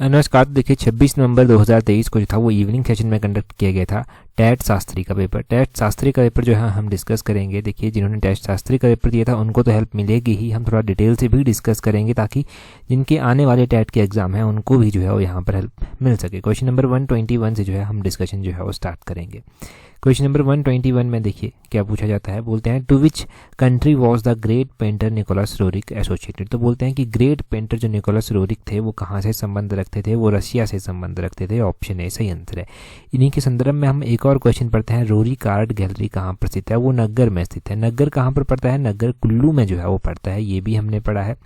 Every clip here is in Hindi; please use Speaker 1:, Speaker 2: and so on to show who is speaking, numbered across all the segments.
Speaker 1: नमस्कार। तो देखिए 26 नवंबर 2023 को जो था वो इवनिंग सेशन में कंडक्ट किया गया था टेट शास्त्री का पेपर। टेट शास्त्री का पेपर जो है हम डिस्कस करेंगे। देखिए जिन्होंने टेट शास्त्री का पेपर दिया था उनको तो हेल्प मिलेगी ही, हम थोड़ा डिटेल से भी डिस्कस करेंगे ताकि जिनके आने वाले टेट के एग्जाम हैं उनको भी जो है वो यहाँ पर हेल्प मिल सके। क्वेश्चन नंबर 121 से जो है हम डिस्कशन जो है वो स्टार्ट करेंगे। क्वेश्चन नंबर 121 में देखिए क्या पूछा जाता है। बोलते हैं to which country was the great painter Nicholas Roerich associated. तो बोलते हैं कि ग्रेट पेंटर जो निकोलस रोरिक थे वो कहाँ से संबंध रखते थे, वो रशिया से संबंध रखते थे। ऑप्शन ए सही आंसर है। इन्हीं के संदर्भ में हम एक और क्वेश्चन पढ़ते हैं। रोरिक आर्ट गैलरी कहाँ पर स्थित है, वो नग्गर में स्थित है। नग्गर कहाँ पर पड़ता है, नग्गर कुल्लू में जो है वो पड़ता है, ये भी हमने पढ़ा है।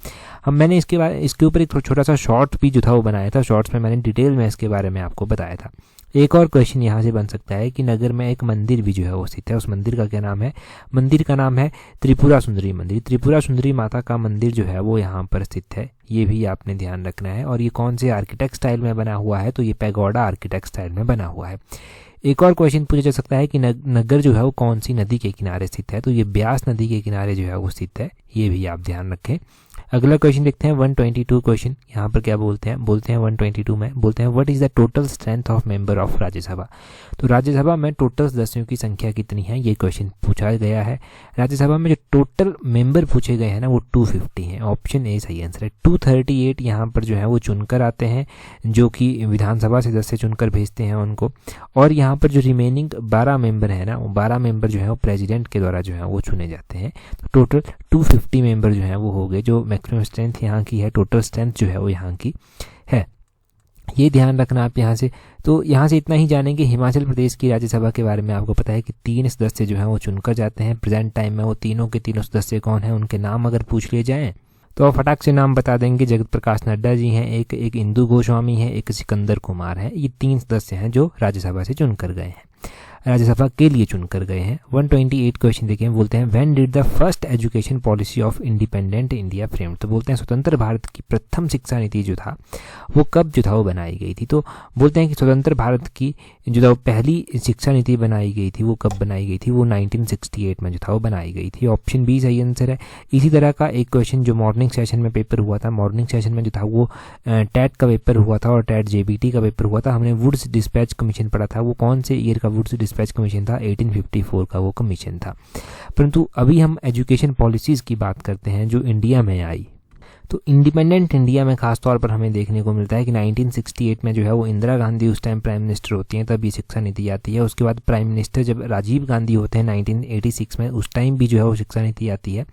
Speaker 1: मैंने इसके ऊपर एक छोटा सा शॉर्ट भी जो था वो बनाया था। शॉर्ट्स में मैंने डिटेल में इसके बारे में आपको बताया था। एक और क्वेश्चन यहाँ से बन सकता है कि नगर में एक मंदिर भी जो है वो स्थित है, उस मंदिर का क्या नाम है। मंदिर का नाम है त्रिपुरा सुंदरी मंदिर। त्रिपुरा सुंदरी माता का मंदिर जो है वो यहाँ पर स्थित है, ये भी आपने ध्यान रखना है। और ये कौन से आर्किटेक्ट स्टाइल में बना हुआ है, तो ये पैगोडा आर्किटेक्ट स्टाइल में बना हुआ है। एक और क्वेश्चन पूछा जा सकता है कि नगर जो है वो कौन सी नदी के किनारे स्थित है, तो ये ब्यास नदी के किनारे जो है वो स्थित है, ये भी आप ध्यान रखें। अगला क्वेश्चन देखते हैं 122 क्वेश्चन। यहाँ पर क्या बोलते हैं 122 में बोलते हैं what is the total strength of member of Rajya Sabha. तो राज्यसभा में टोटल सदस्यों की संख्या कितनी है, ये क्वेश्चन पूछा गया है। राज्यसभा में जो टोटल मेंबर पूछे गए हैं ना वो 250 हैं। ऑप्शन ए सही आंसर है। 238 यहाँ पर जो है वो चुनकर आते हैं, जो कि विधानसभा सदस्य चुनकर भेजते हैं उनको। और यहाँ पर जो रिमेनिंग 12 मेंबर है ना, वो 12 मेंबर जो है वो प्रेसिडेंट के द्वारा जो है वो चुने जाते हैं। तो टोटल 250 मेंबर जो है वो हो गए। जो मैक्सिमम स्ट्रेंथ यहाँ की है, टोटल स्ट्रेंथ जो है वो यहाँ की है, ये ध्यान रखना आप यहाँ से। तो यहाँ से इतना ही जानेंगे। हिमाचल प्रदेश की राज्यसभा के बारे में आपको पता है कि 3 सदस्य जो हैं वो चुनकर जाते हैं। प्रेजेंट टाइम में वो तीनों के तीनों सदस्य कौन हैं, उनके नाम अगर पूछ लिए जाएँ तो आप फटाक से नाम बता देंगे। जगत प्रकाश नड्डा जी हैं, एक इंदु गोस्वामी है, एक सिकंदर कुमार है। ये 3 सदस्य हैं जो राज्यसभा से चुनकर गए हैं, राज्यसभा के लिए चुनकर गए हैं। 128 क्वेश्चन देखें। बोलते हैं when did the first education policy of independent India frame. तो बोलते हैं स्वतंत्र भारत की प्रथम शिक्षा नीति जो था वो कब जो था वो बनाई गई थी। तो बोलते हैं कि स्वतंत्र भारत की जो था पहली शिक्षा नीति बनाई गई थी वो कब बनाई गई थी, वो 1968 में जो था वो बनाई गई थी। ऑप्शन बी सही आंसर है। इसी तरह का एक क्वेश्चन जो मॉर्निंग सेशन में पेपर हुआ था, मॉर्निंग सेशन में जो था वो टेट का पेपर हुआ था और टेट जेबीटी का पेपर हुआ था। हमने वुड्स डिस्पैच कमीशन पढ़ा था, वो कौन से ईयर का वुड्स डिस्पैच कमीशन था, 1854 का वो कमीशन था। परंतु अभी हम एजुकेशन पॉलिसीज़ की बात करते हैं जो इंडिया में आई। तो इंडिपेंडेंट इंडिया में खास तौर पर हमें देखने को मिलता है कि 1968 में जो है वो इंदिरा गांधी उस टाइम प्राइम मिनिस्टर होती हैं, तब ये शिक्षा नीति आती है। उसके बाद प्राइम मिनिस्टर जब राजीव गांधी होते हैं 1986 में, उस टाइम भी जो है वो शिक्षा नीति आती है।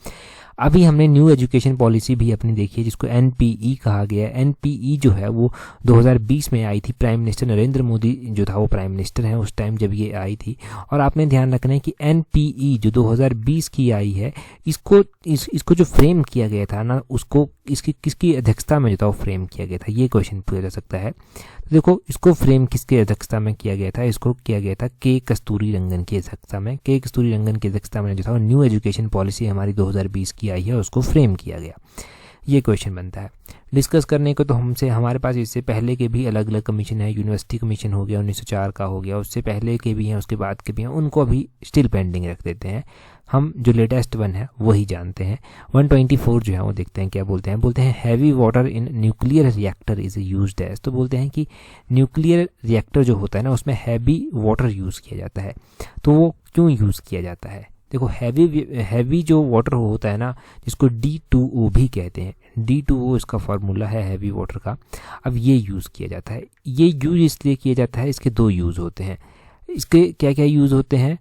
Speaker 1: अभी हमने न्यू एजुकेशन पॉलिसी भी अपनी देखी है जिसको एनपीई कहा गया है। एनपीई जो है वो 2020 में आई थी। प्राइम मिनिस्टर नरेंद्र मोदी जो था वो प्राइम मिनिस्टर हैं उस टाइम जब ये आई थी। और आपने ध्यान रखना है कि एनपीई जो 2020 की आई है, इसको जो फ्रेम किया गया था ना, उसको किसकी अध्यक्षता में जो था वो फ्रेम किया गया था, ये क्वेश्चन पूछा जा सकता है। तो देखो इसको फ्रेम किसके अध्यक्षता में किया गया था, इसको किया गया था के कस्तूरी रंगन की अध्यक्षता में। के कस्तूरी रंगन की अध्यक्षता में जो था न्यू एजुकेशन पॉलिसी हमारी 2020 की आई है, उसको फ्रेम किया गया। ये क्वेश्चन बनता है। डिस्कस करने को तो हमारे पास इससे पहले के भी अलग अलग कमीशन है। यूनिवर्सिटी कमीशन हो गया, 1904 का हो गया, उससे पहले के भी हैं, उसके बाद के भी हैं, उनको अभी स्टिल पेंडिंग रख देते हैं। हम जो लेटेस्ट वन है वही जानते हैं। 124 जो है वो देखते हैं क्या बोलते हैं heavy water in nuclear reactor is used as. तो बोलते हैं कि न्यूक्लियर रिएक्टर जो होता है ना उसमें हैवी वाटर यूज़ किया जाता है। तो वो क्यों यूज़ किया जाता है, देखो हैवी जो वाटर होता है ना, जिसको D2O भी कहते हैं, D2O इसका फार्मूला है हैवी वाटर का। अब ये यूज़ किया जाता है। ये यूज़ इसलिए किया जाता है, इसके 2 यूज़ होते हैं। इसके क्या क्या यूज़ होते हैं,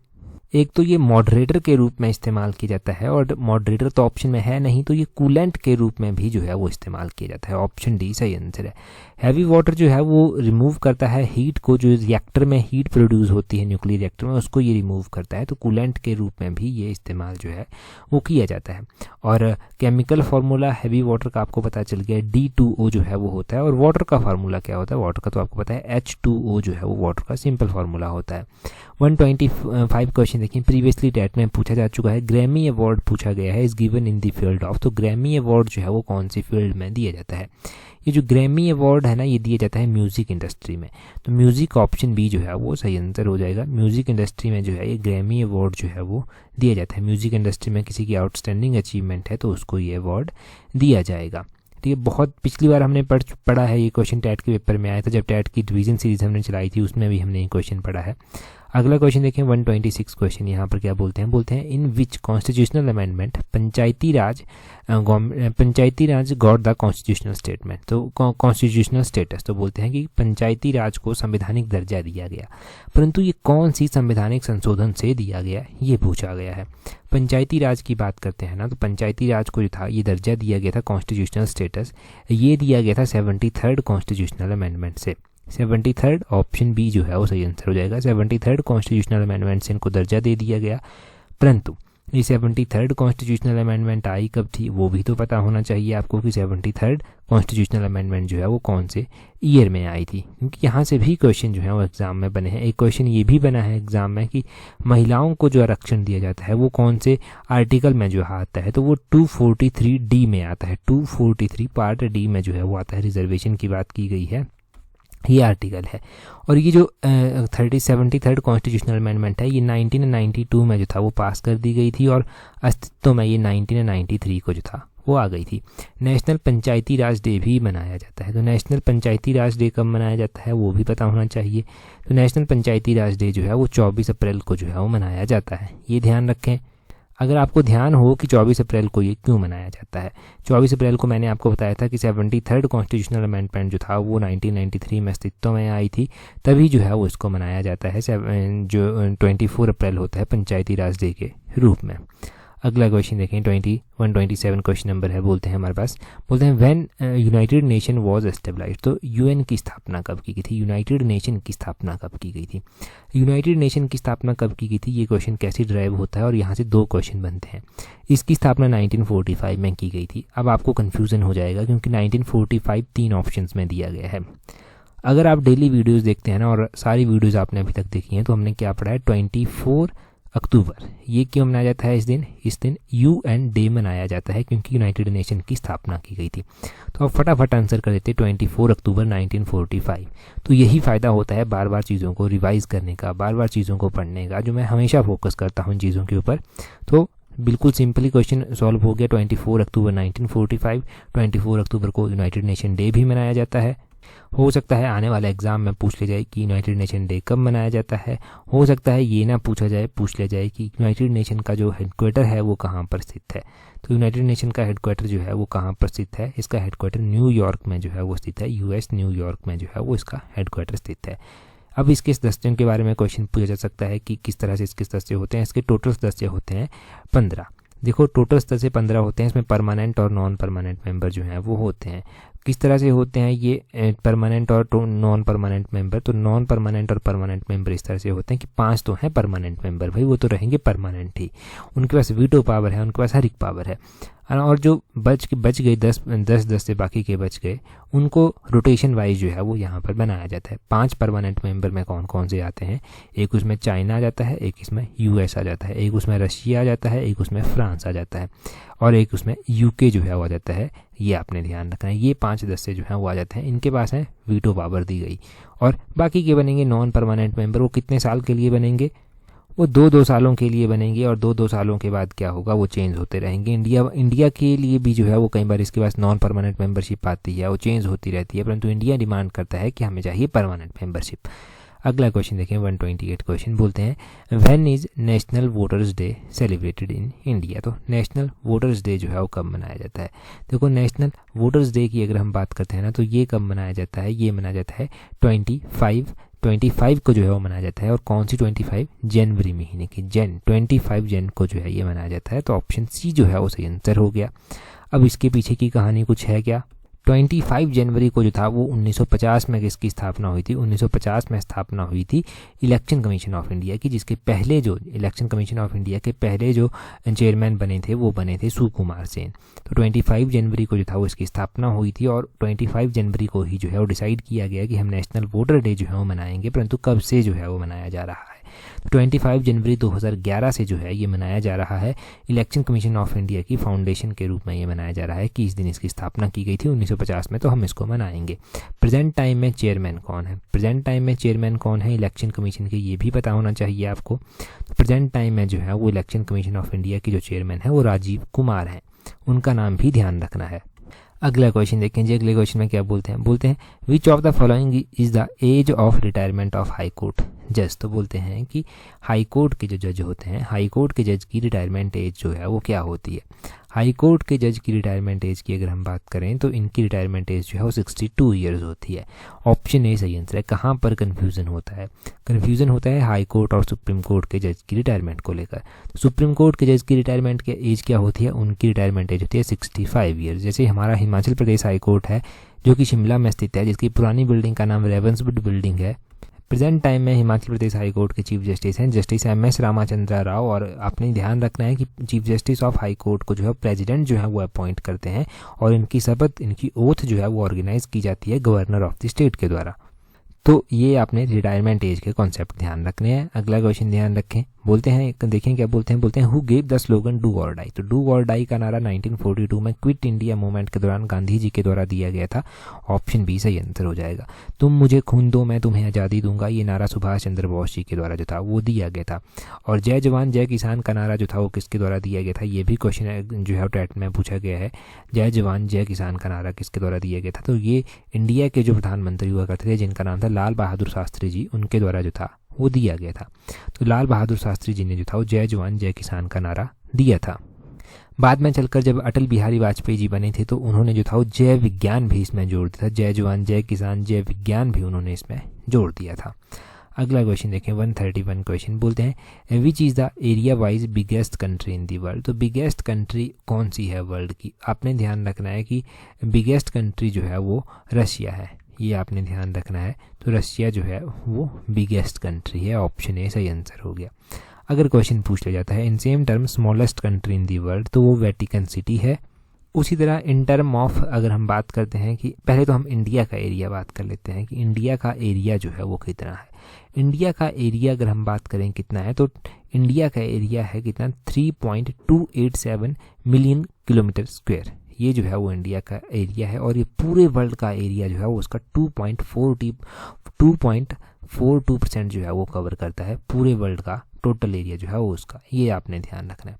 Speaker 1: एक तो ये मॉडरेटर के रूप में इस्तेमाल किया जाता है, और मॉडरेटर तो ऑप्शन में है नहीं, तो ये कूलेंट के रूप में भी जो है वो इस्तेमाल किया जाता है। ऑप्शन डी सही आंसर है। हैवी वाटर जो है वो रिमूव करता है हीट को, जो रिएक्टर में हीट प्रोड्यूस होती है न्यूक्लियर रिएक्टर में, उसको ये रिमूव करता है। तो कूलेंट के रूप में भी ये इस्तेमाल जो है वो किया जाता है। और केमिकल फार्मूला हैवी वाटर का आपको पता चल गया, D2O जो है वो होता है। और वाटर का फार्मूला क्या होता है, वाटर का तो आपको पता है H2O जो है वो वाटर का सिंपल फार्मूला होता है। 125 क्वेश्चन देखिए, प्रीवियसली टेट में पूछा जा चुका है। ग्रैमी अवार्ड पूछा गया है, is given in the field of. तो ग्रैमी अवार्ड जो है वो कौन सी फील्ड में दिया जाता है। ये जो ग्रैमी अवार्ड है ना, ये दिया जाता है म्यूज़िक इंडस्ट्री में। तो म्यूज़िक ऑप्शन बी जो है वो सही आंसर हो जाएगा। म्यूज़िक इंडस्ट्री में जो है ये ग्रैमी अवार्ड जो है वो दिया जाता है। म्यूज़िक इंडस्ट्री में किसी की आउटस्टैंडिंग अचीवमेंट है तो उसको ये अवार्ड दिया जाएगा। ठीक है। बहुत पिछली बार हमने पढ़ा है, ये क्वेश्चन टैट के पेपर में आया था, जब टैट की रिवीजन सीरीज हमने चलाई थी, उसमें भी हमने ये क्वेश्चन पढ़ा है। अगला क्वेश्चन देखें 126 क्वेश्चन, यहाँ पर क्या बोलते हैं in which constitutional amendment panchayati raj got the constitutional statement, तो कॉन्स्टिट्यूशनल स्टेटस, तो बोलते हैं कि पंचायती राज को संवैधानिक दर्जा दिया गया, परंतु ये कौन सी संवैधानिक संशोधन से दिया गया, ये पूछा गया है। पंचायती राज की बात करते हैं ना, तो पंचायती राज को जो था ये दर्जा दिया गया था कॉन्स्टिट्यूशनल स्टेटस, ये दिया गया था 73rd कॉन्स्टिट्यूशनल अमेंडमेंट से। 73rd ऑप्शन बी जो है वो सही आंसर हो जाएगा। 73rd कॉन्स्टिट्यूशनल अमेंडमेंट से इनको दर्जा दे दिया गया, परंतु ये 73rd कॉन्स्टिट्यूशनल अमेंडमेंट आई कब थी वो भी तो पता होना चाहिए आपको कि 73rd कॉन्स्टिट्यूशनल अमेंडमेंट जो है वो कौन से ईयर में आई थी, क्योंकि यहाँ से भी क्वेश्चन जो है वो एग्जाम में बने हैं। एक क्वेश्चन ये भी बना है एग्जाम में कि महिलाओं को जो आरक्षण दिया जाता है वो कौन से आर्टिकल में जो आता है, तो वो 243D में आता है। 243 पार्ट डी में जो है वो आता है, रिजर्वेशन की बात की गई है, ये आर्टिकल है। और ये जो 73rd कॉन्स्टिट्यूशनल अमेंडमेंट है ये 1992 में जो था वो पास कर दी गई थी, और अस्तित्व में ये 1993 को जो था वो आ गई थी। नेशनल पंचायती राज डे भी मनाया जाता है, तो नेशनल पंचायती राज डे कब मनाया जाता है वो भी पता होना चाहिए। तो नेशनल पंचायती राज डे जो है वो 24 अप्रैल को जो है वो मनाया जाता है, ये ध्यान रखें। अगर आपको ध्यान हो कि 24 अप्रैल को ये क्यों मनाया जाता है, 24 अप्रैल को मैंने आपको बताया था कि 73rd कॉन्स्टिट्यूशनल अमेंडमेंट जो था वो 1993 में अस्तित्व में आई थी, तभी जो है वो इसको मनाया जाता है, जो 24 अप्रैल होता है पंचायती राज डे के रूप में। अगला क्वेश्चन देखें 127 क्वेश्चन नंबर है, बोलते हैं हमारे पास, बोलते हैं when United nation was established, तो यूएन की स्थापना कब की गई थी, यूनाइटेड नेशन की स्थापना कब की गई थी। यूनाइटेड नेशन की स्थापना कब की गई थी, ये क्वेश्चन कैसे ड्राइव होता है, और यहाँ से 2 क्वेश्चन बनते हैं। इसकी स्थापना 1945 में की गई थी। अब आपको कन्फ्यूज़न हो जाएगा क्योंकि 1945 3 ऑप्शन में दिया गया है। अगर आप डेली वीडियोज़ देखते हैं ना, और सारी वीडियोज़ आपने अभी तक देखी हैं, तो हमने क्या पढ़ा है 24 अक्टूबर, ये क्यों मनाया जाता है इस दिन यूएन डे मनाया जाता है क्योंकि यूनाइटेड नेशन की स्थापना की गई थी। तो आप फटाफट आंसर कर देते 24 अक्टूबर 1945। तो यही फ़ायदा होता है बार बार चीज़ों को रिवाइज करने का, बार बार चीज़ों को पढ़ने का, जो मैं हमेशा फोकस करता हूँ इन चीज़ों के ऊपर। तो बिल्कुल सिंपली क्वेश्चन सॉल्व हो गया। 24 अक्टूबर 1945, 24 अक्टूबर को यूनाइटेड नेशन डे भी मनाया जाता है। हो सकता है आने वाले एग्जाम में पूछ ले जाए कि यूनाइटेड नेशन डे कब मनाया जाता है, हो सकता है ये ना पूछ ले जाए कि यूनाइटेड नेशन का जो हेडक्वार्टर है वो कहाँ पर स्थित है। तो यूनाइटेड नेशन का हेडक्वार्टर जो है वो कहाँ पर स्थित है, इसका हेडक्वार्टर न्यूयॉर्क में जो है वो स्थित है, यूएस न्यूयॉर्क में जो है वो इसका हेडक्वार्टर स्थित है। अब इसके सदस्यों के बारे में क्वेश्चन पूछा जा सकता है कि किस तरह से इसके सदस्य होते हैं। इसके टोटल सदस्य होते हैं 15। देखो टोटल सदस्य 15 होते हैं, इसमें परमानेंट और नॉन परमानेंट मेंबर जो हैं वो होते हैं। किस तरह से होते हैं ये परमानेंट और नॉन परमानेंट मेंबर, तो नॉन परमानेंट और परमानेंट मेंबर इस तरह से होते हैं कि 5 तो हैं परमानेंट मेंबर, भाई वो तो रहेंगे परमानेंट ही, उनके पास वीटो पावर है, उनके पास हर एक पावर है। और जो बच गए 10 से बाकी के बच गए, उनको रोटेशन वाइज जो है वो यहाँ पर बनाया जाता है। 5 परमानेंट मेंबर में कौन कौन से आते हैं, एक उसमें चाइना आ जाता है, एक इसमें यूएस आ जाता है, एक उसमें रशिया आ जाता है, एक उसमें फ्रांस आ जाता है, और एक उसमें यूके जो है वो आ जाता है। ये आपने ध्यान रखना है, ये 5 सदस्य जो हैं वो आ जाते हैं, इनके पास है वीटो पावर दी गई। और बाकी के बनेंगे नॉन परमानेंट मेंबर, वो कितने साल के लिए बनेंगे, वो 2-2 सालों के लिए बनेंगे, और 2-2 सालों के बाद क्या होगा वो चेंज होते रहेंगे। इंडिया के लिए भी जो है वो कई बार इसके पास नॉन परमानेंट मेंबरशिप आती है, वो चेंज होती रहती है, परंतु इंडिया डिमांड करता है कि हमें चाहिए परमानेंट मेंबरशिप। अगला क्वेश्चन देखें 128 क्वेश्चन, बोलते हैं when is national voters day celebrated in India. तो नेशनल वोटर्स डे जो है वो कब मनाया जाता है। देखो नेशनल वोटर्स डे की अगर हम बात करते हैं ना, तो ये कब मनाया जाता है, ये मनाया जाता है 25 को जो है वो मनाया जाता है। और कौन सी 25 जनवरी महीने की 25 जन को जो है ये मनाया जाता है। तो ऑप्शन सी जो है वो सही आंसर हो गया। अब इसके पीछे की कहानी कुछ है क्या। 25 जनवरी को जो था वो 1950 में किसकी स्थापना हुई थी, 1950 में स्थापना हुई थी इलेक्शन कमीशन ऑफ इंडिया की, जिसके पहले जो इलेक्शन कमीशन ऑफ इंडिया के पहले जो चेयरमैन बने थे वो बने थे सुकुमार सेन। तो 25 जनवरी को जो था वो इसकी स्थापना हुई थी, और 25 जनवरी को ही जो है वो डिसाइड किया गया कि हम नेशनल वोटर डे जो है वो मनाएंगे, परंतु कब से जो है वो मनाया जा रहा है। 25 जनवरी 2011 से जो है ये मनाया जा रहा है। इलेक्शन कमीशन ऑफ इंडिया की फाउंडेशन के रूप में ये मनाया जा रहा है कि इस दिन इसकी स्थापना की गई थी 1950 में, तो हम इसको मनाएंगे। प्रेजेंट टाइम में चेयरमैन कौन है, प्रेजेंट टाइम में चेयरमैन कौन है इलेक्शन कमीशन के, ये भी पता होना चाहिए आपको। प्रेजेंट टाइम में जो है वो इलेक्शन कमीशन ऑफ इंडिया की जो चेयरमैन है वो राजीव कुमार हैं, उनका नाम भी ध्यान रखना है। अगला क्वेश्चन देखें जी। अगले क्वेश्चन में क्या बोलते हैं which of the following is the age of retirement of high court जज। तो बोलते हैं कि हाई कोर्ट के जो जज होते हैं, हाई कोर्ट के जज की रिटायरमेंट एज जो है वो क्या होती है। हाई कोर्ट के जज की रिटायरमेंट एज की अगर हम बात करें तो इनकी रिटायरमेंट एज जो है वो 62 ईयर्स होती है। ऑप्शन ए सही आंसर है। कहाँ पर कन्फ्यूज़न होता है? कन्फ्यूज़न होता है हाई कोर्ट और सुप्रीम कोर्ट के जज की रिटायरमेंट को लेकर। तो सुप्रीम कोर्ट के जज की रिटायरमेंट की एज क्या होती है? उनकी रिटायरमेंट एज होती है 65 ईयर्स। जैसे हमारा हिमाचल प्रदेश हाई कोर्ट है जो कि शिमला में स्थित है, जिसकी पुरानी बिल्डिंग का नाम रेवंसवुड बिल्डिंग है। प्रेजेंट टाइम में हिमाचल प्रदेश हाई कोर्ट के चीफ जस्टिस हैं जस्टिस एम.एस. रामाचंद्र राव। और आपने ध्यान रखना है कि chief justice of high court को जो है प्रेसिडेंट जो है वो अपॉइंट करते हैं और इनकी शपथ, इनकी ओथ जो है वो ऑर्गेनाइज की जाती है गवर्नर ऑफ द स्टेट के द्वारा। तो ये आपने रिटायरमेंट एज के कॉन्सेप्ट ध्यान रखने हैं। अगला क्वेश्चन ध्यान रखें। बोलते हैं, देखें क्या बोलते हैं who gave the slogan do और डाई। तो डू और डाई का नारा 1942 में क्विट इंडिया मूवमेंट के दौरान गांधी जी के द्वारा दिया गया था। ऑप्शन बी सही आंसर हो जाएगा। तुम मुझे खून दो मैं तुम्हें आज़ादी दूंगा, ये नारा सुभाष चंद्र बोस जी के द्वारा जो था वो दिया गया था। और जय जवान जय किसान का नारा जो था वो किसके द्वारा दिया गया था? ये भी क्वेश्चन जो है टेट में पूछा गया है। जय जवान जय किसान का नारा किसके द्वारा दिया गया था? तो ये इंडिया के जो प्रधानमंत्री हुआ करते थे जिनका नाम था लाल बहादुर शास्त्री जी, उनके द्वारा जो था वो दिया गया था। तो लाल बहादुर शास्त्री जी ने जो था वो जय जवान जय किसान का नारा दिया था। बाद में चलकर जब अटल बिहारी वाजपेयी जी बने थे तो उन्होंने जो था वो जय विज्ञान भी इसमें जोड़ दिया था। जय जवान जय किसान जय विज्ञान भी उन्होंने इसमें जोड़ दिया था। अगला क्वेश्चन देखें 131 क्वेश्चन। बोलते हैं which is the area wise biggest country in the world. तो बिगेस्ट कंट्री कौन सी है वर्ल्ड की? आपने ध्यान रखना है कि बिगेस्ट कंट्री जो है वो रशिया है, ये आपने ध्यान रखना है। तो रशिया जो है वो बिगेस्ट कंट्री है। ऑप्शन ए सही आंसर हो गया। अगर क्वेश्चन पूछ लिया जाता है in same term smallest country in the world, तो वो वेटिकन सिटी है। उसी तरह इन टर्म ऑफ अगर हम बात करते हैं कि पहले तो हम इंडिया का एरिया बात कर लेते हैं कि इंडिया का एरिया जो है वो कितना है। इंडिया का एरिया अगर हम बात करें कितना है तो इंडिया का एरिया है कितना? 3.287 मिलियन किलोमीटर स्क्वायर। ये जो है वो इंडिया का एरिया है और ये पूरे वर्ल्ड का एरिया जो है वो उसका 2.42% जो है वो कवर करता है। पूरे वर्ल्ड का टोटल एरिया जो है वो उसका, ये आपने ध्यान रखना है।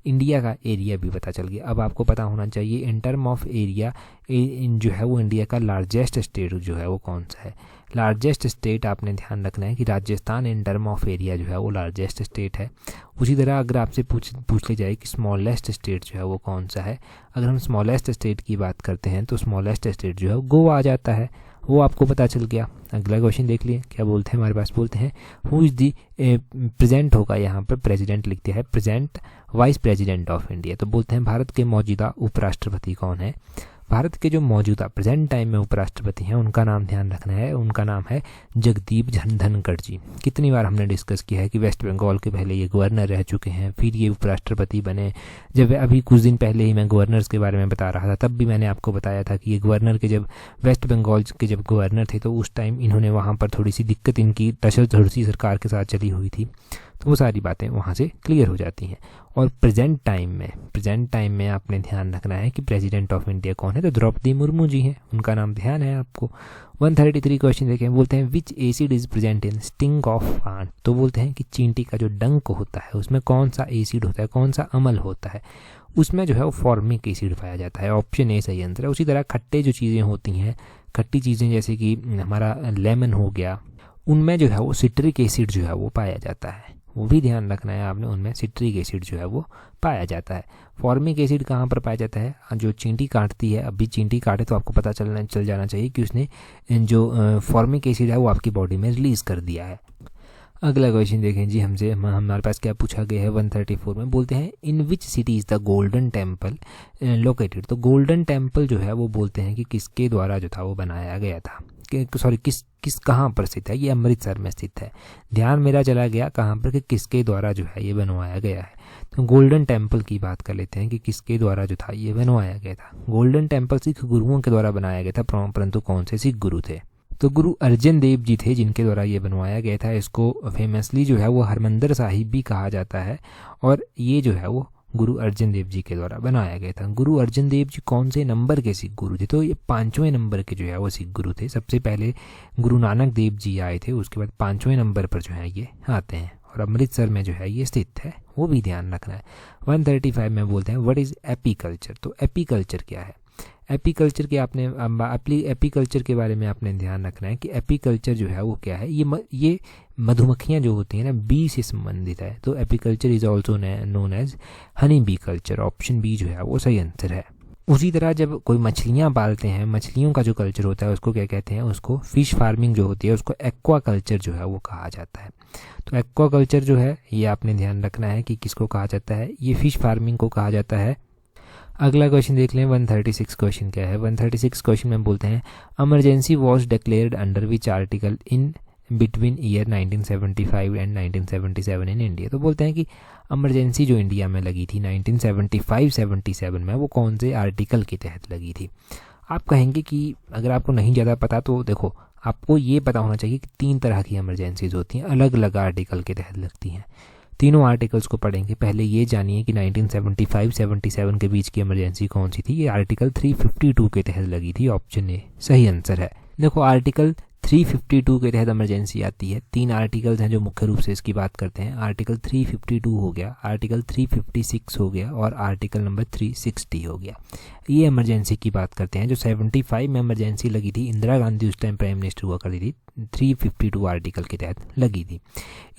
Speaker 1: इंडिया का एरिया भी पता चल गया। अब आपको पता होना चाहिए इन टर्म ऑफ एरिया जो है वो इंडिया का लार्जेस्ट स्टेट जो है वो कौन सा है। लार्जेस्ट स्टेट आपने ध्यान रखना है कि Rajasthan in term of area जो है वो लार्जेस्ट स्टेट है। उसी तरह अगर आपसे पूछ ली जाए कि स्मॉलेस्ट स्टेट जो है वो कौन सा है, अगर हम स्मॉलेस्ट स्टेट की बात करते हैं तो स्मॉलेस्ट स्टेट जो है गोवा आ जाता है। वो आपको पता चल गया। अगला क्वेश्चन देख लिए क्या बोलते हैं हमारे पास। बोलते हैं हु इज़ दी प्रेजेंट होगा, यहाँ पर प्रेसिडेंट लिखते हैं, present vice president of India. तो बोलते हैं भारत के मौजूदा उपराष्ट्रपति कौन है। भारत के जो मौजूदा प्रेजेंट टाइम में उपराष्ट्रपति हैं उनका नाम ध्यान रखना है। उनका नाम है जगदीप धनखड़ जी। कितनी बार हमने डिस्कस किया है कि वेस्ट बंगाल के पहले ये गवर्नर रह चुके हैं, फिर ये उपराष्ट्रपति बने। जब अभी कुछ दिन पहले ही मैं गवर्नर्स के बारे में बता रहा था तब भी मैंने आपको बताया था कि ये गवर्नर के जब वेस्ट बंगाल के जब गवर्नर थे तो उस टाइम इन्होंने वहाँ पर थोड़ी सी दिक्कत, इनकी तशद्दुद सरकार के साथ चली हुई थी, तो वो सारी बातें वहाँ से क्लियर हो जाती हैं। और प्रेजेंट टाइम में आपने ध्यान रखना है कि प्रेसिडेंट ऑफ इंडिया कौन है। तो द्रौपदी मुर्मू जी हैं, उनका नाम ध्यान है आपको। 133 क्वेश्चन देखें। बोलते हैं which acid is present in sting of ant. तो बोलते हैं कि चींटी का जो डंक होता है उसमें कौन सा एसिड होता है, कौन सा अम्ल होता है। उसमें जो है वो फॉर्मिक एसिड पाया जाता है। ऑप्शन ए सही आंसर है। उसी तरह खट्टे जो चीज़ें होती हैं, खट्टी चीज़ें जैसे कि हमारा लेमन हो गया, उनमें जो है वो सिट्रिक एसिड जो है वो पाया जाता है। वो भी ध्यान रखना है आपने, उनमें सिट्रिक एसिड जो है वो पाया जाता है। फॉर्मिक एसिड कहाँ पर पाया जाता है? जो चींटी काटती है, अभी चींटी काटे तो आपको पता चल जाना चाहिए कि उसने जो फॉर्मिक एसिड है वो आपकी बॉडी में रिलीज़ कर दिया है। अगला क्वेश्चन देखें जी हमसे, हमारे पास क्या पूछा गया है 134 में। बोलते हैं in which city is the Golden Temple located. तो गोल्डन टेम्पल जो है वो बोलते हैं कि किसके द्वारा जो था वो बनाया गया था, किस कहाँ पर स्थित है। ये अमृतसर में स्थित है। ध्यान मेरा चला गया कहाँ पर कि किसके द्वारा जो है ये बनवाया गया है। तो गोल्डन टेम्पल की बात कर लेते हैं कि किसके द्वारा जो था ये बनवाया गया था। गोल्डन टेम्पल सिख गुरुओं के द्वारा बनाया गया था, परंतु कौन से सिख गुरु थे? तो गुरु अर्जन देव जी थे जिनके द्वारा ये बनवाया गया था। इसको फेमसली जो है वो हरमंदिर साहिब भी कहा जाता है और ये जो है वो गुरु अर्जन देव जी के द्वारा बनाया गया था। गुरु अर्जन देव जी कौन से नंबर के सिख गुरु थे? तो ये 5वें नंबर के जो है वो सिख गुरु थे। सबसे पहले गुरु नानक देव जी आए थे, उसके बाद 5वें नंबर पर जो है ये आते हैं और अमृतसर में जो है ये स्थित है, वो भी ध्यान रखना है। 135 में बोलते हैं व्हाट इज़ एपीकल्चर। तो एपीकल्चर क्या है? एपीकल्चर के आपने एपीकल्चर के बारे में आपने ध्यान रखना है कि एपीकल्चर जो है वो क्या है। ये मधुमक्खियाँ जो होती हैं ना, बी से संबंधित है। तो apiculture is also known as honey bee culture. Option B जो है वो सही आंसर है। उसी तरह जब कोई मछलियाँ पालते हैं, मछलियों का जो कल्चर होता है उसको क्या कहते हैं, उसको फिश फार्मिंग जो होती है उसको एक्वा कल्चर जो है वो कहा जाता है। तो एक्वा कल्चर जो है ये आपने ध्यान रखना है कि किसको कहा जाता है, ये फिश फार्मिंग को कहा जाता है। अगला क्वेश्चन देख लें, 136 क्वेश्चन क्या है। 136 क्वेश्चन में बोलते हैं emergency was declared under which article in between year 1975 and 1977 in India. तो बोलते हैं कि इमरजेंसी जो इंडिया में लगी थी 1975-77 में, वो कौन से आर्टिकल के तहत लगी थी। आप कहेंगे कि अगर आपको नहीं ज़्यादा पता तो देखो, आपको ये पता होना चाहिए कि 3 तरह की इमरजेंसीज होती हैं, अलग अलग आर्टिकल के तहत लगती हैं। तीनों आर्टिकल्स को पढ़ेंगे। पहले ये जानिए कि 1975-77 के बीच की इमरजेंसी कौन सी थी। ये आर्टिकल 352 के तहत लगी थी। ऑप्शन ए सही आंसर है। देखो, आर्टिकल 352 के तहत इमरजेंसी आती है। 3 आर्टिकल्स हैं जो मुख्य रूप से इसकी बात करते हैं। आर्टिकल 352 हो गया, आर्टिकल 356 हो गया और आर्टिकल नंबर 360 हो गया। ये इमरजेंसी की बात करते हैं। जो 75 में इमरजेंसी लगी थी, इंदिरा गांधी उस टाइम प्राइम मिनिस्टर हुआ करती थी, 352 आर्टिकल के तहत लगी थी।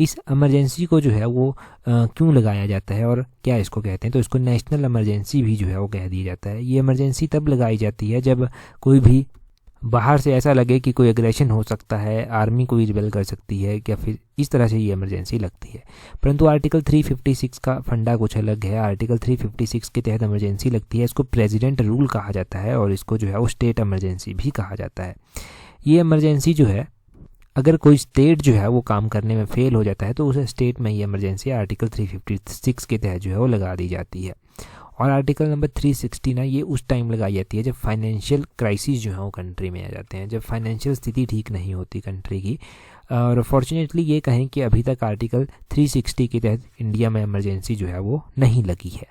Speaker 1: इस इमरजेंसी को जो है वो क्यों लगाया जाता है और क्या इसको कहते हैं, तो इसको नेशनल इमरजेंसी भी जो है वो कह दिया जाता है। ये इमरजेंसी तब लगाई जाती है जब कोई भी बाहर से ऐसा लगे कि कोई एग्रेशन हो सकता है, आर्मी कोई रिबेल कर सकती है, या फिर इस तरह से ये इमरजेंसी लगती है। परंतु आर्टिकल 356 का फंडा कुछ अलग है। आर्टिकल 356 के तहत इमरजेंसी लगती है, इसको प्रेसिडेंट रूल कहा जाता है और इसको जो है वो स्टेट इमरजेंसी भी कहा जाता है। ये इमरजेंसी जो है, अगर कोई स्टेट जो है वो काम करने में फेल हो जाता है तो उस स्टेट में ये इमरजेंसी आर्टिकल 356 के तहत जो है वो लगा दी जाती है। और आर्टिकल नंबर 360 ना, ये उस टाइम लगाई जाती है जब फाइनेंशियल क्राइसिस जो है वो कंट्री में आ जाते हैं, जब फाइनेंशियल स्थिति ठीक नहीं होती कंट्री की। और फॉर्चुनेटली ये कहें कि अभी तक आर्टिकल 360 के तहत इंडिया में इमरजेंसी जो है वो नहीं लगी है।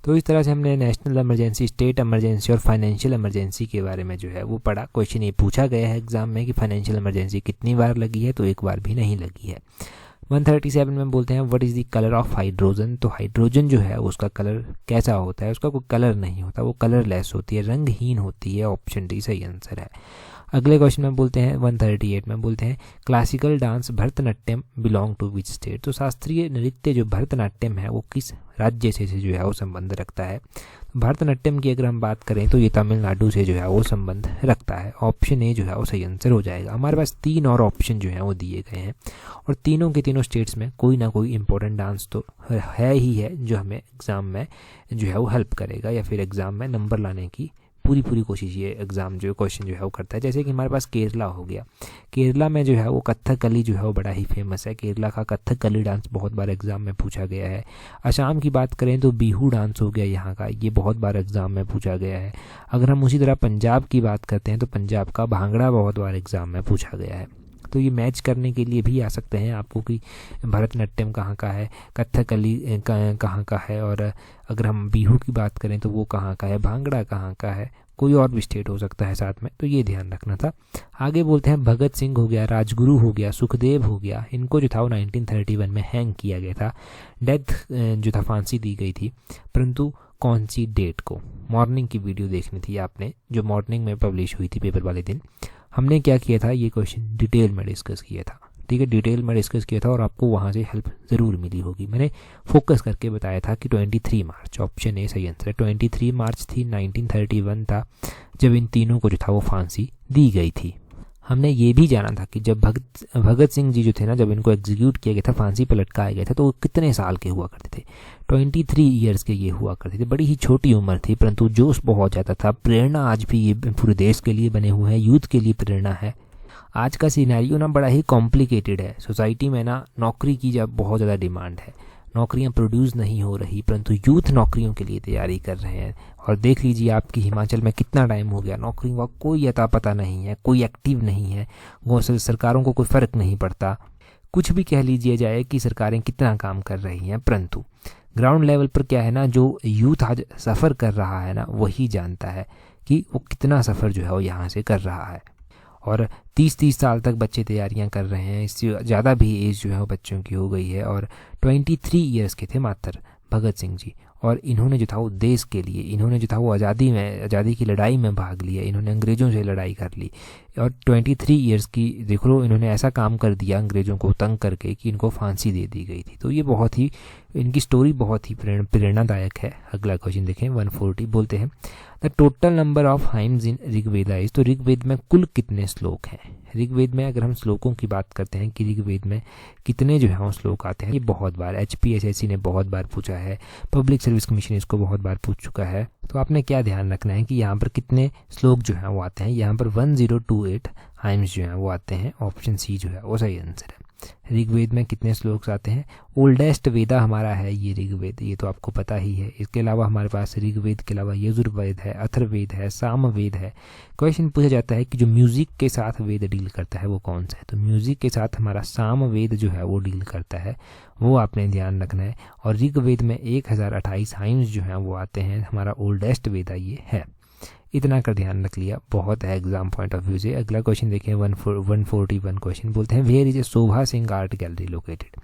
Speaker 1: तो इस तरह से हमने नेशनल इमरजेंसी, स्टेट इमरजेंसी और फाइनेंशियल इमरजेंसी के बारे में जो है वो पढ़ा। क्वेश्चन ये पूछा गया है एग्जाम में कि फाइनेंशियल इमरजेंसी कितनी बार लगी है, तो एक बार भी नहीं लगी है। 137 में बोलते हैं what is the colour of hydrogen. तो हाइड्रोजन जो है उसका कलर कैसा होता है, उसका कोई कलर नहीं होता, वो कलरलेस होती है, रंगहीन होती है। ऑप्शन डी सही आंसर है। अगले क्वेश्चन में बोलते हैं 138 में बोलते हैं classical dance Bharatanatyam belong to which state. तो शास्त्रीय नृत्य जो भरतनाट्यम है वो किस राज्य से जो है वो संबंध रखता है। भरतनाट्यम की अगर हम बात करें तो ये तमिलनाडु से जो है वो संबंध रखता है। ऑप्शन ए जो है वो सही आंसर हो जाएगा। हमारे पास 3 और ऑप्शन जो है वो दिए गए हैं और तीनों के तीनों स्टेट्स में कोई ना कोई इंपॉर्टेंट डांस तो है ही है जो हमें एग्ज़ाम में जो है वो हेल्प करेगा या फिर एग्ज़ाम में नंबर लाने की पूरी कोशिश ये एग्ज़ाम जो क्वेश्चन जो है वो करता है। जैसे कि हमारे पास केरला हो गया, केरला में जो है वो कथकली जो है वो बड़ा ही फेमस है। केरला का कथकली डांस बहुत बार एग्ज़ाम में पूछा गया है। असम की बात करें तो बिहू डांस हो गया यहाँ का, ये बहुत बार एग्ज़ाम में पूछा गया है। अगर हम उसी तरह पंजाब की बात करते हैं तो पंजाब का भांगड़ा बहुत बार एग्ज़ाम में पूछा गया है। तो ये मैच करने के लिए भी आ सकते हैं आपको कि भरतनाट्यम कहाँ का है, कथकली कहाँ का है, और अगर हम बिहू की बात करें तो वो कहाँ का है, भांगड़ा कहाँ का है, कोई और भी स्टेट हो सकता है साथ में, तो ये ध्यान रखना था। आगे बोलते हैं भगत सिंह हो गया, राजगुरु हो गया, सुखदेव हो गया, इनको जो था वो 1931 में हैंग किया गया था। डेथ जो था फांसी दी गई थी, परंतु कौन सी डेट को। मॉर्निंग की वीडियो देखनी थी आपने जो मॉर्निंग में पब्लिश हुई थी पेपर वाले दिन। हमने क्या किया था, ये क्वेश्चन डिटेल में डिस्कस किया था, ठीक है, डिटेल में डिस्कस किया था और आपको वहाँ से हेल्प ज़रूर मिली होगी। मैंने फोकस करके बताया था कि 23 मार्च, ऑप्शन ए सही आंसर है। 23 मार्च थी, 1931 था जब इन तीनों को जो था वो फांसी दी गई थी। हमने ये भी जाना था कि जब भगत सिंह जी जो थे ना, जब इनको एग्जीक्यूट किया गया था, फांसी पर लटकाया गया था, तो वो कितने साल के हुआ करते थे, 23 ईयर्स के ये हुआ करते थे। बड़ी ही छोटी उम्र थी परंतु जोश बहुत ज़्यादा था। प्रेरणा आज भी ये पूरे देश के लिए बने हुए हैं, यूथ के लिए प्रेरणा है। आज का सिनेरियो ना बड़ा ही कॉम्प्लिकेटेड है। सोसाइटी में ना नौकरी की जब बहुत ज़्यादा डिमांड है, नौकरियां प्रोड्यूस नहीं हो रही, परंतु यूथ नौकरियों के लिए तैयारी कर रहे हैं। और देख लीजिए आपकी हिमाचल में कितना टाइम हो गया, नौकरियों का कोई अता पता नहीं है, कोई एक्टिव नहीं है, सरकारों को कोई फ़र्क नहीं पड़ता। कुछ भी कह लीजिए जाए कि सरकारें कितना काम कर रही हैं, परंतु ग्राउंड लेवल पर क्या है ना, जो यूथ आज सफ़र कर रहा है ना, वही जानता है कि वो कितना सफ़र जो है वो यहाँ से कर रहा है। और 30-30 साल तक बच्चे तैयारियां कर रहे हैं, इससे ज़्यादा भी एज जो है वो बच्चों की हो गई है। और 23 ईयर्स के थे मात्र भगत सिंह जी, और इन्होंने जो था वो देश के लिए, इन्होंने जो था वो आज़ादी की लड़ाई में भाग लिया, इन्होंने अंग्रेज़ों से लड़ाई कर ली और 23 ईयर्स की देख लो इन्होंने ऐसा काम कर दिया अंग्रेज़ों को तंग करके कि इनको फांसी दे दी गई थी। तो ये बहुत ही इनकी स्टोरी बहुत ही प्रेरणादायक है। अगला क्वेश्चन देखें 140 बोलते हैं the total number of hymns in Rigveda is. तो ऋग्वेद में कुल कितने श्लोक हैं? ऋग्वेद में अगर हम श्लोकों की बात करते हैं कि ऋग्वेद में कितने जो है वो श्लोक आते हैं, ये बहुत बार HPSSC ने बहुत बार पूछा है, पब्लिक सर्विस कमीशन इसको बहुत बार पूछ चुका है। तो आपने क्या ध्यान रखना है कि यहाँ पर कितने श्लोक जो है वो आते हैं। यहाँ पर 1028 हाइम्स जो है वो आते हैं। ऑप्शन सी जो है वो सही आंसर है। ऋग्वेद में कितने श्लोक आते हैं? ओल्डेस्ट वेदा हमारा है ये ऋग्वेद, ये तो आपको पता ही है। इसके अलावा हमारे पास ऋग्वेद के अलावा यजुर्वेद है, अथर्ववेद है, सामवेद है। क्वेश्चन पूछा जाता है कि जो म्यूजिक के साथ वेद डील करता है वो कौन सा है? तो म्यूजिक के साथ हमारा सामवेद जो है वो डील करता है, वो आपने ध्यान रखना है। और ऋग्वेद में 1028 हाइम्स जो हैं वो आते हैं। हमारा ओल्डेस्ट वेदा ये है। इतना कर ध्यान रख लिया, बहुत है एग्जाम पॉइंट ऑफ व्यू से। अगला क्वेश्चन देखें 141 क्वेश्चन बोलते हैं where is a Shobha Singh art gallery located.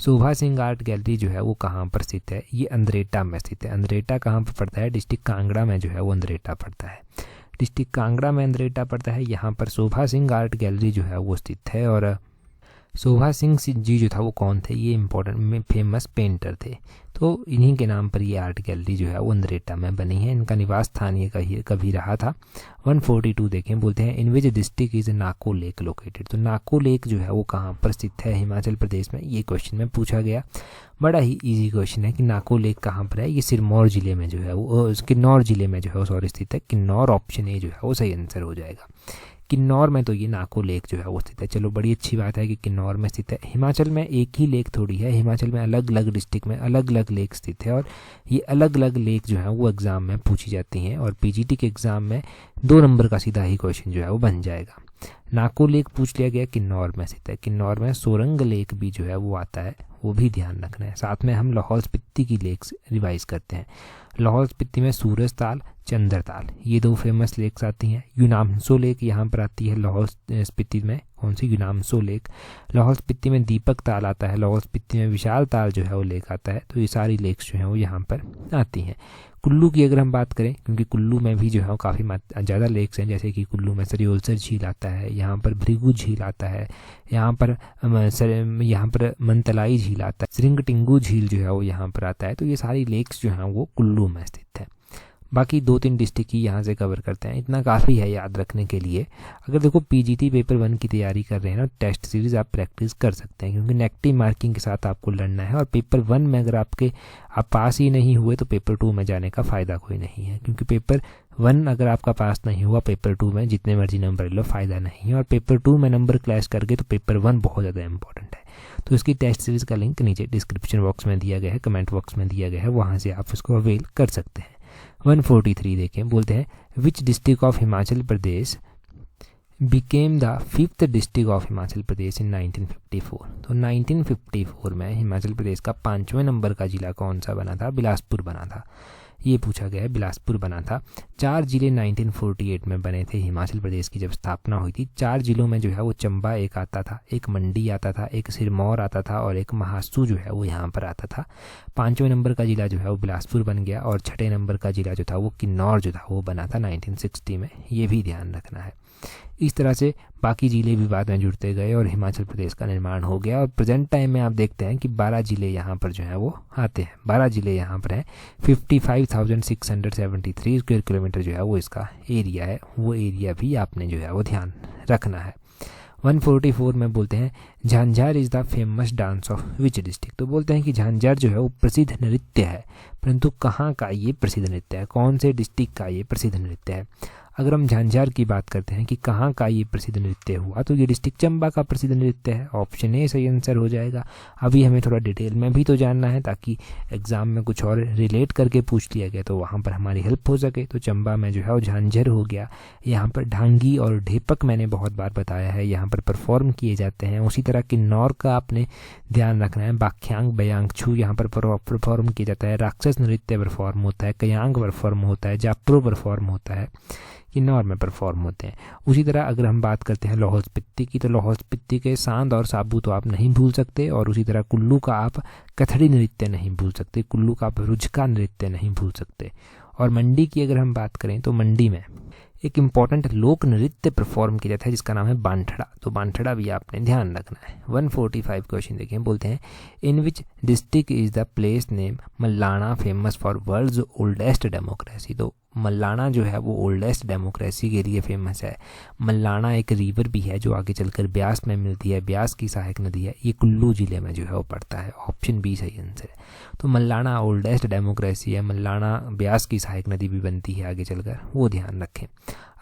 Speaker 1: Shobha Singh art gallery जो है वो कहाँ पर स्थित है? ये अंद्रेटा में स्थित है। अंद्रेटा कहाँ पर पड़ता है? डिस्ट्रिक्ट कांगड़ा में जो है वो अंद्रेटा पड़ता है। डिस्ट्रिक्ट कांगड़ा में अंद्रेटा पड़ता है। यहाँ पर शोभा सिंह आर्ट गैलरी जो है वो स्थित है। और शोभा सिंह जी जो था वो कौन थे? ये इंपॉर्टेंट फेमस पेंटर थे। तो इन्हीं के नाम पर ये आर्ट गैलरी जो है वो अंद्रेटा में बनी है। इनका निवास स्थान ये कभी रहा था। 142 देखें बोलते हैं in which district is Nako lake located. तो नाको लेक जो है वो कहाँ पर स्थित है? हिमाचल प्रदेश में। ये क्वेश्चन में पूछा गया, बड़ा ही इजी क्वेश्चन है कि नाको लेक कहाँ पर है। ये सिरमौर जिले में जो है वो किन्नौर जिले में जो है वो सॉरी स्थित है। किन्नौर ऑप्शन ए जो है वो सही आंसर हो जाएगा। किन्नौर में तो ये नाको लेक जो है वो स्थित है। चलो बड़ी अच्छी बात है कि किन्नौर में स्थित है। हिमाचल में एक ही लेक थोड़ी है, हिमाचल में अलग अलग डिस्ट्रिक्ट में अलग अलग लेक स्थित है और ये अलग अलग लेक जो है वो एग्ज़ाम में पूछी जाती हैं और PGT के एग्ज़ाम में 2 नंबर का सीधा ही क्वेश्चन जो है वो बन जाएगा। नाको लेक पूछ लिया गया, किन्नौर में स्थित है। किन्नौर में सोरंग लेक भी जो है वो आता है, वो भी ध्यान रखना है। साथ में हम लाहौल स्पीति की लेक्स रिवाइज करते हैं। लाहौल स्पीति में सूरज ताल, चंद्र ताल, ये 2 फेमस लेक्स आती हैं। यूनामसो लेक यहाँ पर आती है लाहौल स्पीति में। कौन सी? यूनामसो लेक। लाहौल स्पीति में दीपक ताल आता है। लाहौल स्पीति में विशाल ताल जो है वो लेक आता है। तो ये सारी लेक्स जो है वो यहाँ पर आती हैं। कुल्लू की अगर हम बात करें, क्योंकि कुल्लू में भी जो है काफ़ी ज़्यादा लेक्स हैं, जैसे कि कुल्लू में सरियोलसर झील आता है, यहाँ पर भृगु झील आता है, यहाँ पर मनतलाई झील आता है, श्रिंगटिंगू झील जो है वो यहाँ पर आता है। तो ये सारी लेक्स जो हैं वो कुल्लू में स्थित है। बाकी 2-3 डिस्ट्रिक्ट ही यहाँ से कवर करते हैं, इतना काफ़ी है याद रखने के लिए। अगर देखो PGT पेपर 1 की तैयारी कर रहे हैं ना, टेस्ट सीरीज़ आप प्रैक्टिस कर सकते हैं, क्योंकि नेगेटिव मार्किंग के साथ आपको लड़ना है। और पेपर 1 में अगर आप पास ही नहीं हुए तो पेपर 2 में जाने का फ़ायदा कोई नहीं है, क्योंकि पेपर 1 अगर आपका पास नहीं हुआ, पेपर 2 में जितने मर्जी नंबर लो फ़ायदा नहीं है। और पेपर 2 में नंबर क्लैश करके तो पेपर 1 बहुत ज़्यादा इंपॉर्टेंट है। तो इसकी टेस्ट सीरीज़ का लिंक नीचे डिस्क्रिप्शन बॉक्स में दिया गया है, कमेंट बॉक्स में दिया गया है, वहाँ से आप उसको अवेल कर सकते हैं। 143 देखें बोलते हैं which district of Himachal Pradesh became the 5th district of Himachal Pradesh in 1954। तो 1954 में हिमाचल प्रदेश का 5वें नंबर का जिला कौन सा बना था? बिलासपुर बना था। ये पूछा गया है, बिलासपुर बना था। 4 जिले 1948 में बने थे हिमाचल प्रदेश की जब स्थापना हुई थी। 4 जिलों में जो है वो चंबा एक आता था, एक मंडी आता था, एक सिरमौर आता था और एक महासू जो है वो यहाँ पर आता था। 5वें नंबर का जिला जो है वो बिलासपुर बन गया और 6ठे नंबर का जिला जो था वो किन्नौर जो था वो बना था 1960 में। ये भी ध्यान रखना है। इस तरह से बाकी ज़िले भी बाद में जुड़ते गए और हिमाचल प्रदेश का निर्माण हो गया। और प्रेजेंट टाइम में आप देखते हैं कि 12 ज़िले यहाँ पर जो हैं वो आते हैं। 12 ज़िले यहाँ पर हैं। 55,673 स्क्वायर किलोमीटर जो है वो इसका एरिया है। वो एरिया भी आपने जो है वो ध्यान रखना है। 144 में बोलते हैं Jhanjhar is the famous dance of which district. तो बोलते हैं कि झांझार जो है वो प्रसिद्ध नृत्य है, परंतु कहाँ का ये प्रसिद्ध नृत्य है? कौन से डिस्ट्रिक्ट का ये प्रसिद्ध नृत्य है? अगर हम झांझार की बात करते हैं कि कहाँ का ये प्रसिद्ध नृत्य हुआ, तो ये डिस्ट्रिक्ट चंबा का प्रसिद्ध नृत्य है। ऑप्शन ए सही आंसर हो जाएगा। अभी हमें थोड़ा डिटेल में भी तो जानना है, ताकि एग्जाम में कुछ और रिलेट करके पूछ लिया गया तो वहाँ पर हमारी हेल्प हो सके। तो चंबा में जो है वो झांझर हो गया। यहाँ पर ढांगी और ढेपक मैंने बहुत बार बताया है, यहाँ पर परफॉर्म किए जाते हैं। उसी तरह किन्नौर का आपने ध्यान रखना है। बाख्यांग बयांगछू यहाँ पर परफॉर्म किया जाता है। राक्षस नृत्य परफॉर्म होता है। कयांग परफॉर्म होता है। जापरो परफॉर्म होता है। किन्नौर में परफॉर्म होते हैं। उसी तरह अगर हम बात करते हैं लाहौल स्पीति की, तो लाहौल स्पीति के सांद और साबू तो आप नहीं भूल सकते, और उसी तरह कुल्लू का आप कथड़ी नृत्य नहीं भूल सकते, कुल्लू का आप रुझका नृत्य नहीं भूल सकते। और मंडी की अगर हम बात करें तो मंडी में एक इम्पॉर्टेंट लोक नृत्य परफॉर्म किया जाता है जिसका नाम है बांठड़ा, तो बांठड़ा भी आपने ध्यान रखना है। 145 क्वेश्चन देखें, बोलते हैं in which district is the place name Malana famous for world's oldest democracy. तो मल्लाना जो है वो ओल्डेस्ट डेमोक्रेसी के लिए फेमस है। मल्लाना एक रिवर भी है जो आगे चलकर ब्यास में मिलती है, ब्यास की सहायक नदी है, ये कुल्लू जिले में जो है वो पड़ता है। ऑप्शन बी सही आंसर है। तो मल्लाना ओल्डेस्ट डेमोक्रेसी है, मल्लाना ब्यास की सहायक नदी भी बनती है आगे चलकर, वो ध्यान रखें।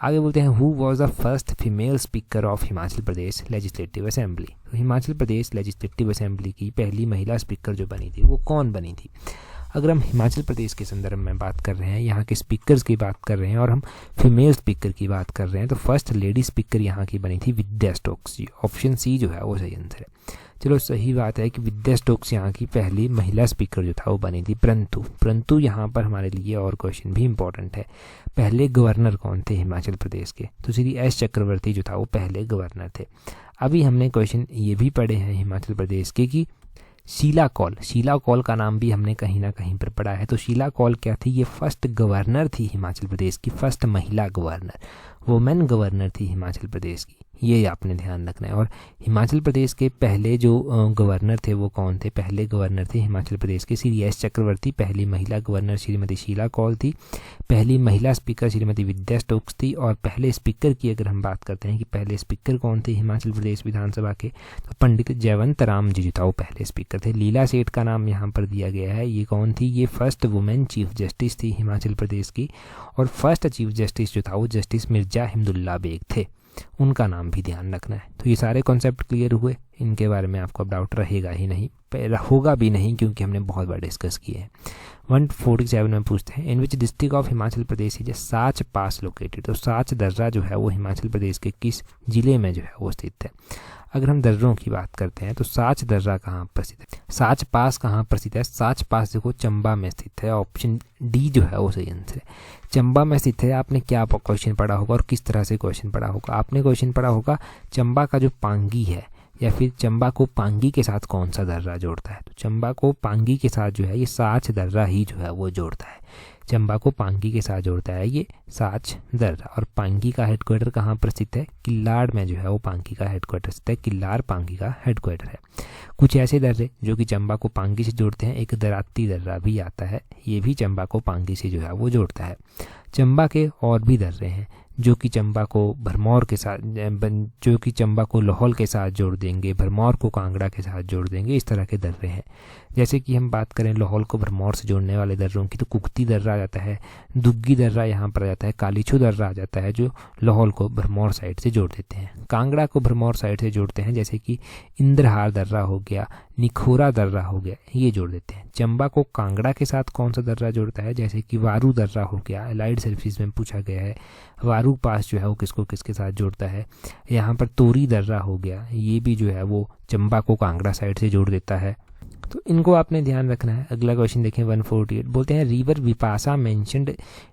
Speaker 1: आगे बोलते हैं who was the first female speaker of Himachal Pradesh legislative assembly. तो हिमाचल प्रदेश लेजिस्लेटिव असेंबली की पहली महिला स्पीकर जो बनी थी वो कौन बनी थी। अगर हम हिमाचल प्रदेश के संदर्भ में बात कर रहे हैं, यहाँ के स्पीकर्स की बात कर रहे हैं और हम फीमेल स्पीकर की बात कर रहे हैं, तो फर्स्ट लेडी स्पीकर यहाँ की बनी थी विद्या स्टोक्स जी। ऑप्शन सी जो है वो सही आंसर है। चलो सही बात है कि विद्या स्टोक्स यहाँ की पहली महिला स्पीकर जो था वो बनी थी। परंतु यहाँ पर हमारे लिए और क्वेश्चन भी इंपॉर्टेंट है, पहले गवर्नर कौन थे हिमाचल प्रदेश के। तो श्री एस चक्रवर्ती जो था वो पहले गवर्नर थे। अभी हमने क्वेश्चन ये भी पढ़े हैं हिमाचल प्रदेश के कि शीला कौल का नाम भी हमने कहीं ना कहीं पर पढ़ा है। तो शीला कौल क्या थी, ये फर्स्ट गवर्नर थी हिमाचल प्रदेश की, फर्स्ट महिला गवर्नर, वुमेन गवर्नर थी हिमाचल प्रदेश की, ये आपने ध्यान रखना है। और हिमाचल प्रदेश के पहले जो गवर्नर थे वो कौन थे, पहले गवर्नर थे हिमाचल प्रदेश के श्री एस चक्रवर्ती, पहली महिला गवर्नर श्रीमती शीला कौल थी, पहली महिला स्पीकर श्रीमती विद्या स्टोक्स थी, और पहले स्पीकर की अगर हम बात करते हैं कि पहले स्पीकर कौन थे हिमाचल प्रदेश विधानसभा के, तो पंडित जयवंत राम जी जो था वो पहले स्पीकर थे। लीला सेठ का नाम यहाँ पर दिया गया है, ये कौन थी, ये फर्स्ट वुमेन चीफ जस्टिस थी हिमाचल प्रदेश की, और फर्स्ट चीफ जस्टिस जो था वो जस्टिस मिर्जा हिमदुल्ला बेग थे, उनका नाम भी ध्यान रखना है। तो ये सारे कॉन्सेप्ट क्लियर हुए, इनके बारे में आपको अब डाउट रहेगा ही नहीं, होगा भी नहीं क्योंकि हमने बहुत बार डिस्कस किए हैं। 147 में पूछते हैं in which district of Himachal Pradesh is Sach pass located. तो साच दर्रा जो है वो हिमाचल प्रदेश के किस जिले में जो है वो स्थित है। अगर हम दर्रों की बात करते हैं तो साच दर्रा कहाँ प्रसिद्ध है, साच पास कहाँ प्रसिद्ध है, साच पास देखो चंबा में स्थित है। ऑप्शन डी जो है वो सही आंसर है, चंबा में स्थित है। आपने क्या क्वेश्चन पढ़ा होगा और किस तरह से क्वेश्चन पढ़ा होगा, आपने क्वेश्चन पढ़ा होगा चंबा का जो पांगी है, या फिर चंबा को पांगी के साथ कौन सा दर्रा जोड़ता है। तो चंबा को पांगी के साथ जो है ये साच दर्रा ही जो है वो जोड़ता है, चंबा को पांगी के साथ जोड़ता है ये साच दर्रा। और पांगी का हेडक्वार्टर कहाँ पर स्थित है, किल्लाड़ में जो है वो पांगी का हेडक्वार्टर स्थित है, किल्लार पांगी का हेडक्वार्टर है। कुछ ऐसे दर्रे जो कि चंबा को पांगी से जोड़ते हैं, एक दराती दर्रा भी आता है, ये भी चंबा को पांगी से जो है वो जोड़ता है। चंबा के और भी दर्रे हैं जो कि चंबा को भरमौर के साथ, जो कि चंबा को लाहौल के साथ जोड़ देंगे, भरमौर को कांगड़ा के साथ जोड़ देंगे, इस तरह के दर्रे हैं। जैसे कि हम बात करें लाहौल को भरमौर से जोड़ने वाले दर्रों की, तो कुकती दर्रा आ जाता है, दुग्गी दर्रा यहाँ पर आ जाता है, कालीछू दर्रा आ जाता है जो लाहौल को भरमौर साइड से जोड़ देते हैं। कांगड़ा को भरमौर साइड से जोड़ते हैं, जैसे कि इंद्रहार दर्रा हो गया, निखोरा दर्रा हो गया, ये जोड़ देते हैं। चंबा को कांगड़ा के साथ कौन सा दर्रा जोड़ता है, जैसे कि वारू दर्रा हो गया, अलाइड सर्विसेज में पूछा गया है, वारू पास जो है वो किसको किसके साथ जोड़ता है। यहाँ पर तोरी दर्रा हो गया, ये भी जो है वो चंबा को कांगड़ा साइड से जोड़ देता है, तो इनको आपने ध्यान रखना है। अगला क्वेश्चन देखें 148, बोलते हैं river Vipasa mentioned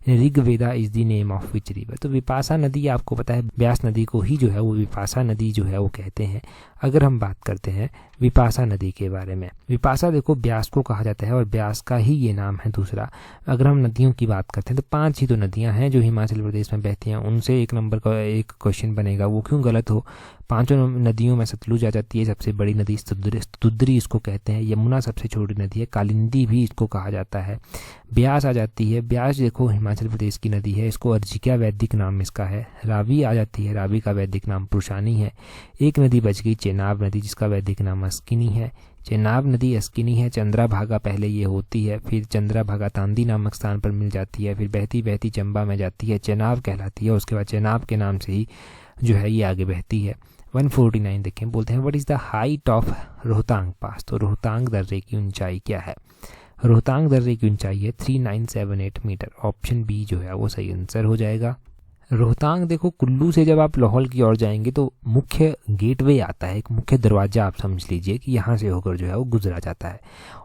Speaker 1: Rigveda is the name of which river. तो विपासा नदी आपको पता है ब्यास नदी को ही जो है वो विपासा नदी जो है वो कहते हैं। अगर हम बात करते हैं विपासा नदी के बारे में, विपासा देखो ब्यास को कहा जाता है और ब्यास का ही ये नाम है दूसरा। अगर हम नदियों की बात करते हैं तो 5 ही तो नदियां हैं जो हिमाचल प्रदेश में बहती हैं, उनसे एक नंबर का एक क्वेश्चन बनेगा, वो क्यों गलत हो। 5 नदियों में सतलुज आ जाती है, सबसे बड़ी नदी स्तुद्री इसको कहते हैं, यमुना सबसे छोटी नदी है, कालिंदी भी इसको कहा जाता है, ब्यास आ जाती है, ब्यास देखो हिमाचल प्रदेश की नदी है, इसको अर्जिका वैदिक नाम इसका है, रावी आ जाती है, रावी का वैदिक नाम पुरुषानी है। एक नदी बच गई चेनाब नदी जिसका वैदिक नाम अस्किनी है, चेनाब नदी अस्किनी है, चंद्राभागा पहले ये होती है, फिर चंद्राभागा तांदी नामक स्थान पर मिल जाती है, फिर बहती बहती चंबा में जाती है, चेनाब कहलाती है, उसके बाद चेनाब के नाम से ही जो है ये आगे बहती है। 149 देखें, बोलते हैं what is the height of Rohtang pass. तो रोहतांग दर्रे की ऊंचाई क्या है, रोहतांग दर्रे की ऊंचाई है 3978 मीटर। ऑप्शन बी जो है वो सही आंसर हो जाएगा। रोहतांग देखो कुल्लू से जब आप लाहौल की ओर जाएंगे तो मुख्य गेटवे आता है, एक मुख्य दरवाजा आप समझ लीजिए कि यहाँ से होकर जो है वो गुजरा जाता है,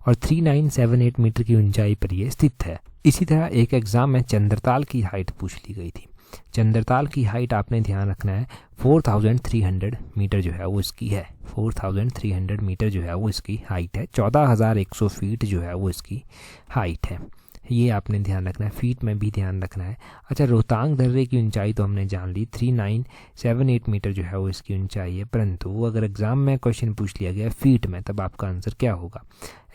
Speaker 1: और 3978 मीटर की ऊंचाई पर ये स्थित है। इसी तरह एक एग्जाम में चंद्रताल की हाइट पूछ ली गई थी। चंद्रताल की हाइट आपने ध्यान रखना है 4300 मीटर जो है वो इसकी है। 4300 मीटर जो है वो इसकी हाइट है। 14100 फीट जो है वो इसकी हाइट है। ये आपने ध्यान रखना है, फीट में भी ध्यान रखना है। अच्छा, रोहतांग दर्रे की ऊंचाई तो हमने जान ली, 3978 मीटर जो है वो इसकी ऊंचाई है। परंतु अगर एग्ज़ाम में क्वेश्चन पूछ लिया गया फीट में, तब आपका आंसर क्या होगा?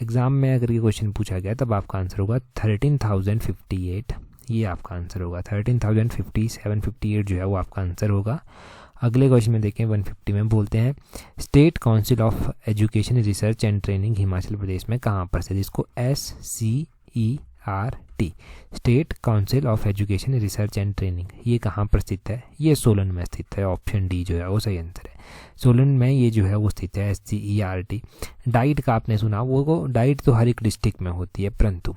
Speaker 1: एग्ज़ाम में अगर ये क्वेश्चन पूछा गया तब आपका आंसर होगा 13058। ये आपका आंसर होगा 1305758 जो है वो आपका आंसर होगा। अगले क्वेश्चन में देखें 150 में बोलते हैं state council of education research and training Himachal Pradesh में कहाँ पर स्थित? इसको SCERT, state council of education research and training, ये कहाँ पर स्थित है? ये सोलन में स्थित है। ऑप्शन डी जो है वो सही आंसर है। सोलन में ये जो है वो स्थित है SCERT। डाइट का आपने सुना, वो डाइट तो हर एक डिस्ट्रिक्ट में होती है, परंतु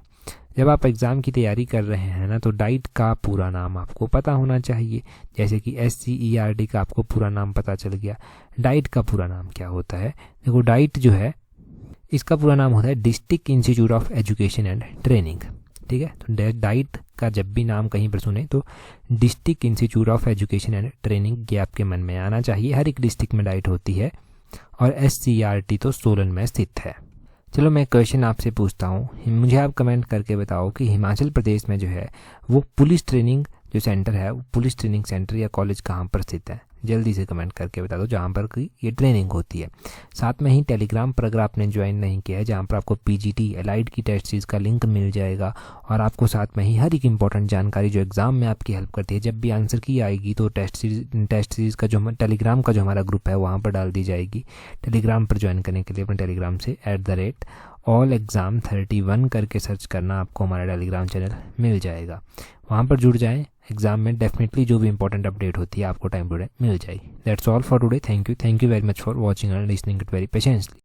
Speaker 1: जब आप एग्ज़ाम की तैयारी कर रहे हैं ना, तो डाइट का पूरा नाम आपको पता होना चाहिए। जैसे कि SCERT का आपको पूरा नाम पता चल गया, डाइट का पूरा नाम क्या होता है? देखो, डाइट जो है इसका पूरा नाम होता है district institute of education and training. ठीक है, तो डाइट का जब भी नाम कहीं पर सुने तो district institute of education and training ये आपके मन में आना चाहिए। हर एक डिस्ट्रिक्ट में डाइट होती है और SCERT तो सोलन में स्थित है। चलो मैं क्वेश्चन आपसे पूछता हूँ, मुझे आप कमेंट करके बताओ कि हिमाचल प्रदेश में जो है वो पुलिस ट्रेनिंग जो सेंटर है, वो पुलिस ट्रेनिंग सेंटर या कॉलेज कहाँ पर स्थित है? जल्दी से कमेंट करके बता दो, जहाँ पर ये ट्रेनिंग होती है। साथ में ही टेलीग्राम पर अगर आपने ज्वाइन नहीं किया है, जहाँ पर आपको PGT एलाइड की टेस्ट सीरीज़ का लिंक मिल जाएगा और आपको साथ में ही हर एक इंपॉर्टेंट जानकारी जो एग्ज़ाम में आपकी हेल्प करती है, जब भी आंसर की आएगी तो टेस्ट सीरीज़ का जो टेलीग्राम का जो हमारा ग्रुप है वहाँ पर डाल दी जाएगी। टेलीग्राम पर ज्वाइन करने के लिए अपने टेलीग्राम से @allexam31 करके सर्च करना, आपको हमारा टेलीग्राम चैनल मिल जाएगा। वहाँ पर जुड़ जाएं, एग्जाम में डेफिनेटली जो भी इंपॉर्टेंट अपडेट होती है आपको टाइम टू टाइम मिल जाएगी। That's all for today. Thank you very much for watching and listening it very patiently.